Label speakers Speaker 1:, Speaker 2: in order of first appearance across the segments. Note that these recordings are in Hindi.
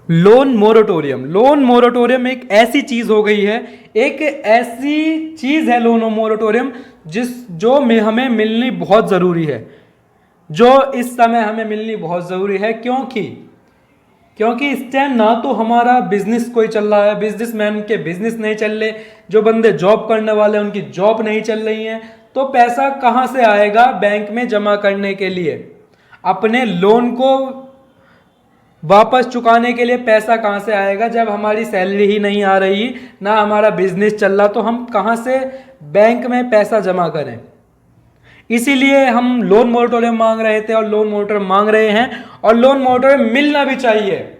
Speaker 1: लोन मोरेटोरियम एक ऐसी चीज हो गई है, एक ऐसी चीज है लोन मोरेटोरियम जो हमें मिलनी बहुत जरूरी है, जो इस समय हमें मिलनी बहुत जरूरी है। क्योंकि इस टाइम ना तो हमारा बिजनेस कोई चल रहा है, बिजनेसमैन के बिजनेस नहीं चल रहे, जो बंदे जॉब करने वाले उनकी जॉब नहीं चल रही है, तो पैसा कहां से आएगा बैंक में जमा करने के लिए? अपने लोन को वापस चुकाने के लिए पैसा कहां से आएगा जब हमारी सैलरी ही नहीं आ रही, ना हमारा बिजनेस चल रहा, तो हम कहां से बैंक में पैसा जमा करें? इसीलिए हम लोन मोरेटोरियम मांग रहे थे और लोन मोरेटोरियम मांग रहे हैं, और लोन मोरेटोरियम मिलना भी चाहिए।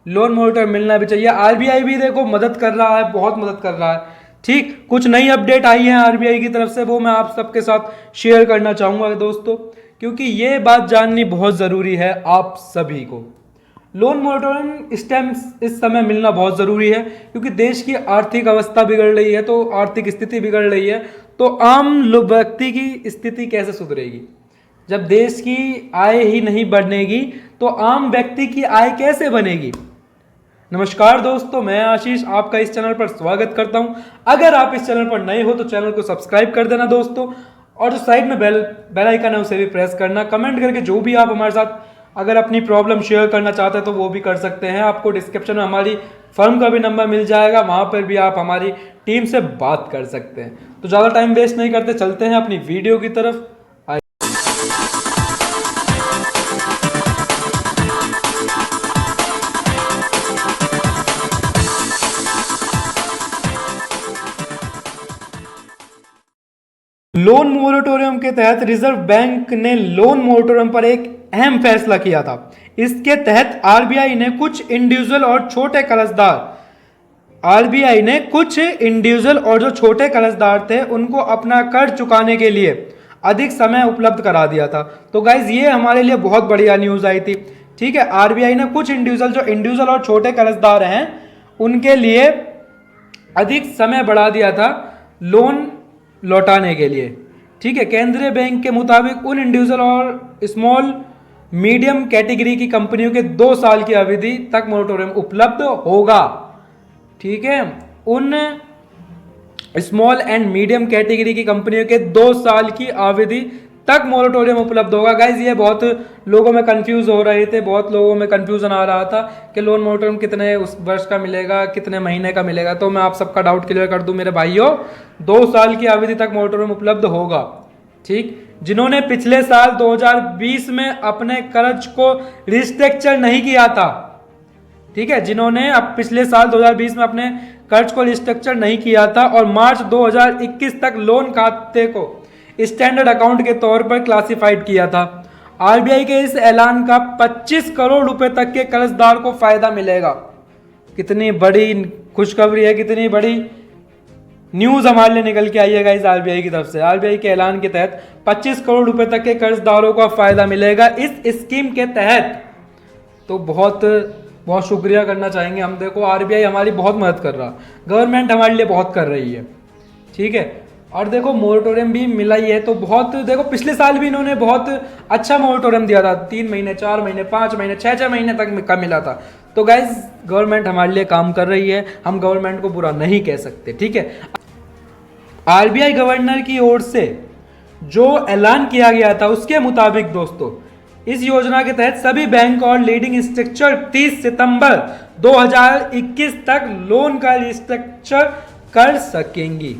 Speaker 1: लोन मोरेटोरियम मिलना भी चाहिए। आरबीआई भी देखो मदद कर रहा है, बहुत मदद कर रहा है। ठीक, कुछ नई अपडेट आई है आरबीआई की तरफ से, वो मैं आप सबके साथ शेयर करना चाहूंगा दोस्तों, क्योंकि ये बात जाननी बहुत जरूरी है आप सभी को। लोन मोरेटोरियम इस समय मिलना बहुत ज़रूरी है, क्योंकि देश की आर्थिक अवस्था बिगड़ रही है, तो आर्थिक स्थिति बिगड़ रही है, तो आम व्यक्ति की स्थिति कैसे सुधरेगी? जब देश की आय ही नहीं बढ़ेगी तो आम व्यक्ति की आय कैसे बनेगी? नमस्कार दोस्तों, मैं आशीष आपका इस चैनल पर स्वागत करता हूं। अगर आप इस चैनल पर नए हो तो चैनल को सब्सक्राइब कर देना दोस्तों, और जो साइड में बेल आइकन है उसे भी प्रेस करना। कमेंट करके जो भी आप हमारे साथ अगर अपनी प्रॉब्लम शेयर करना चाहते हैं तो वो भी कर सकते हैं। आपको डिस्क्रिप्शन में हमारी फर्म का भी नंबर मिल जाएगा, वहाँ पर भी आप हमारी टीम से बात कर सकते हैं। तो ज़्यादा टाइम वेस्ट नहीं करते, चलते हैं अपनी वीडियो की तरफ। लोन मोरेटोरियम के तहत रिजर्व बैंक ने लोन मोरेटोरियम पर एक अहम फैसला किया था। इसके तहत आरबीआई ने कुछ इंडिविजुअल और जो छोटे कर्जदार थे उनको अपना कर्ज चुकाने के लिए अधिक समय उपलब्ध करा दिया था। तो गाइज ये हमारे लिए बहुत बढ़िया न्यूज आई थी। ठीक है, आरबीआई ने कुछ इंडिविजुअल और छोटे कर्जदार हैं उनके लिए अधिक समय बढ़ा दिया था लोन लौटाने के लिए। ठीक है, केंद्रीय बैंक के मुताबिक उन इंडिविजुअल और स्मॉल मीडियम कैटेगरी की कंपनियों के 2 साल की अवधि तक मोरेटोरियम उपलब्ध होगा। ठीक है, उन स्मॉल एंड मीडियम कैटेगरी की कंपनियों के 2 साल की अवधि तक मोरेटोरियम उपलब्ध होगा। गाइज ये बहुत लोगों में कंफ्यूज हो रहे थे, बहुत लोगों में कंफ्यूजन आ रहा था कि लोन मोरेटोरियम कितने उस वर्ष का मिलेगा, कितने महीने का मिलेगा। तो मैं आप सबका डाउट क्लियर कर दूं मेरे भाइयों, 2 साल की अवधि तक मोरेटोरियम उपलब्ध होगा। ठीक, जिन्होंने पिछले साल 2020 में अपने कर्ज को रिस्ट्रक्चर नहीं किया था, ठीक है, जिन्होंने अब पिछले साल 2020 में अपने कर्ज को रिस्ट्रक्चर नहीं किया था और मार्च 2021 तक लोन खाते को स्टैंडर्ड अकाउंट के तौर पर क्लासिफाइड किया था, आरबीआई के इस ऐलान का 25 करोड़ रुपए तक के कर्जदार को फायदा मिलेगा। कितनी बड़ी खुशखबरी है, कितनी बड़ी न्यूज हमारे लिए निकल के आई है गाइस आरबीआई की तरफ से। आरबीआई के ऐलान के तहत 25 करोड़ रुपए तक के कर्जदारों को फायदा मिलेगा इस स्कीम के तहत। तो बहुत बहुत शुक्रिया करना चाहेंगे हम। देखो आरबीआई हमारी बहुत मदद कर रहा, गवर्नमेंट हमारे लिए बहुत कर रही है। ठीक है, और देखो मोरेटोरियम भी मिला ही है, तो बहुत देखो पिछले साल भी इन्होंने बहुत अच्छा मोरेटोरियम दिया था, 3 महीने 4 महीने 5 महीने 6 महीने तक का मिला था। तो गाइज गवर्नमेंट हमारे लिए काम कर रही है, हम गवर्नमेंट को बुरा नहीं कह सकते। ठीक है, आरबीआई गवर्नर की ओर से जो ऐलान किया गया था उसके मुताबिक दोस्तों इस योजना के तहत सभी बैंक और लीडिंग स्ट्रक्चर 30 सितंबर 2021 तक लोन का रिस्ट्रक्चर कर सकेंगी।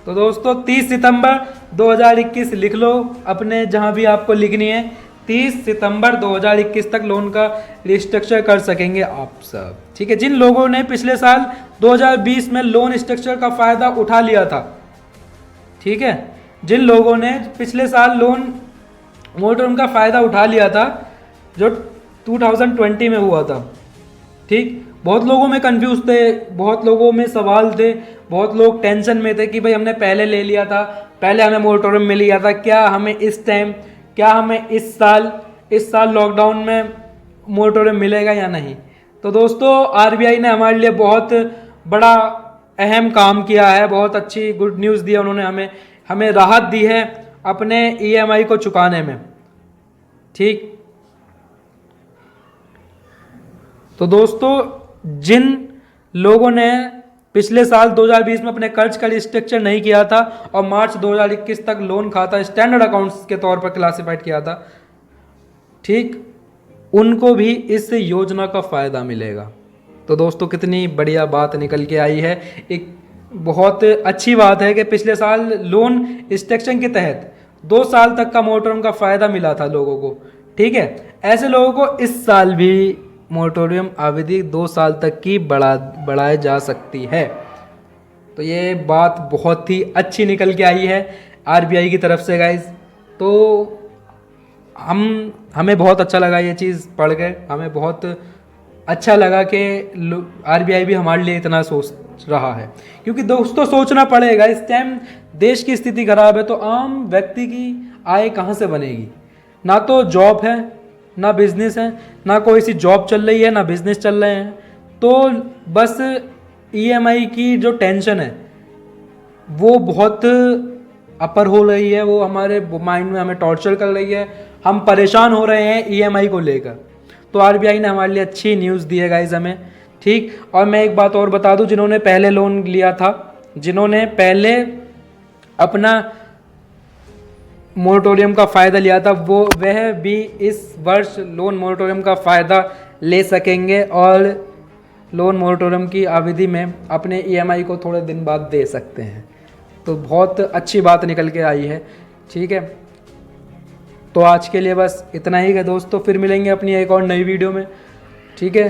Speaker 1: तो दोस्तों 30 सितंबर 2021 लिख लो अपने जहां भी आपको लिखनी है, 30 सितंबर 2021 तक लोन का रिस्ट्रक्चर कर सकेंगे आप सब। ठीक है, जिन लोगों ने पिछले साल 2020 में लोन स्ट्रक्चर का फायदा उठा लिया था, ठीक है, जिन लोगों ने पिछले साल लोन मोरेटोरियम का फायदा उठा लिया था जो 2020 में हुआ था। ठीक, बहुत लोगों में कंफ्यूज थे, बहुत लोगों में सवाल थे, बहुत लोग टेंशन में थे कि भाई हमने पहले ले लिया था, पहले हमें मोरेटोरियम मिल गया था, क्या हमें इस टाइम, क्या हमें इस साल लॉकडाउन में मोरेटोरियम मिलेगा या नहीं। तो दोस्तों आरबीआई ने हमारे लिए बहुत बड़ा अहम काम किया है, बहुत अच्छी गुड न्यूज़ दी है उन्होंने, हमें राहत दी है अपने ईएमआई को चुकाने में। ठीक, तो दोस्तों जिन लोगों ने पिछले साल 2020 में अपने कर्ज का रिस्ट्रक्चर नहीं किया था और मार्च 2021 तक लोन खाता स्टैंडर्ड अकाउंट्स के तौर पर क्लासिफाइड किया था, ठीक, उनको भी इस योजना का फ़ायदा मिलेगा। तो दोस्तों कितनी बढ़िया बात निकल के आई है। एक बहुत अच्छी बात है कि पिछले साल लोन रिस्ट्रक्शन के तहत 2 साल तक का मोरेटोरियम का फ़ायदा मिला था लोगों को, ठीक है। ऐसे लोगों को इस साल भी मोरेटोरियम अवधि 2 साल तक की बढ़ाई जा सकती है। तो ये बात बहुत ही अच्छी निकल के आई है आरबीआई की तरफ से गाइज। तो हमें बहुत अच्छा लगा ये चीज़ पढ़ के, हमें बहुत अच्छा लगा कि आरबीआई भी हमारे लिए इतना सोच रहा है, क्योंकि दोस्तों सोचना पड़ेगा इस टाइम देश की स्थिति खराब है, तो आम व्यक्ति की आय कहाँ से बनेगी? ना तो जॉब है, ना बिजनेस है, ना कोई सी जॉब चल रही है, ना बिजनेस चल रहे हैं। तो बस ईएमआई की जो टेंशन है वो बहुत अपर हो रही है, वो हमारे माइंड में हमें टॉर्चर कर रही है, हम परेशान हो रहे हैं ईएमआई को लेकर। तो आरबीआई ने हमारे लिए अच्छी न्यूज़ दी है गाइज हमें, ठीक। और मैं एक बात और बता दूं, जिन्होंने पहले लोन लिया था, जिन्होंने पहले अपना मोरेटोरियम का फ़ायदा लिया था, वह भी इस वर्ष लोन मोरेटोरियम का फ़ायदा ले सकेंगे और लोन मोरेटोरियम की अवधि में अपने ईएमआई को थोड़े दिन बाद दे सकते हैं। तो बहुत अच्छी बात निकल के आई है, ठीक है। तो आज के लिए बस इतना ही है दोस्तों, फिर मिलेंगे अपनी एक और नई वीडियो में, ठीक है।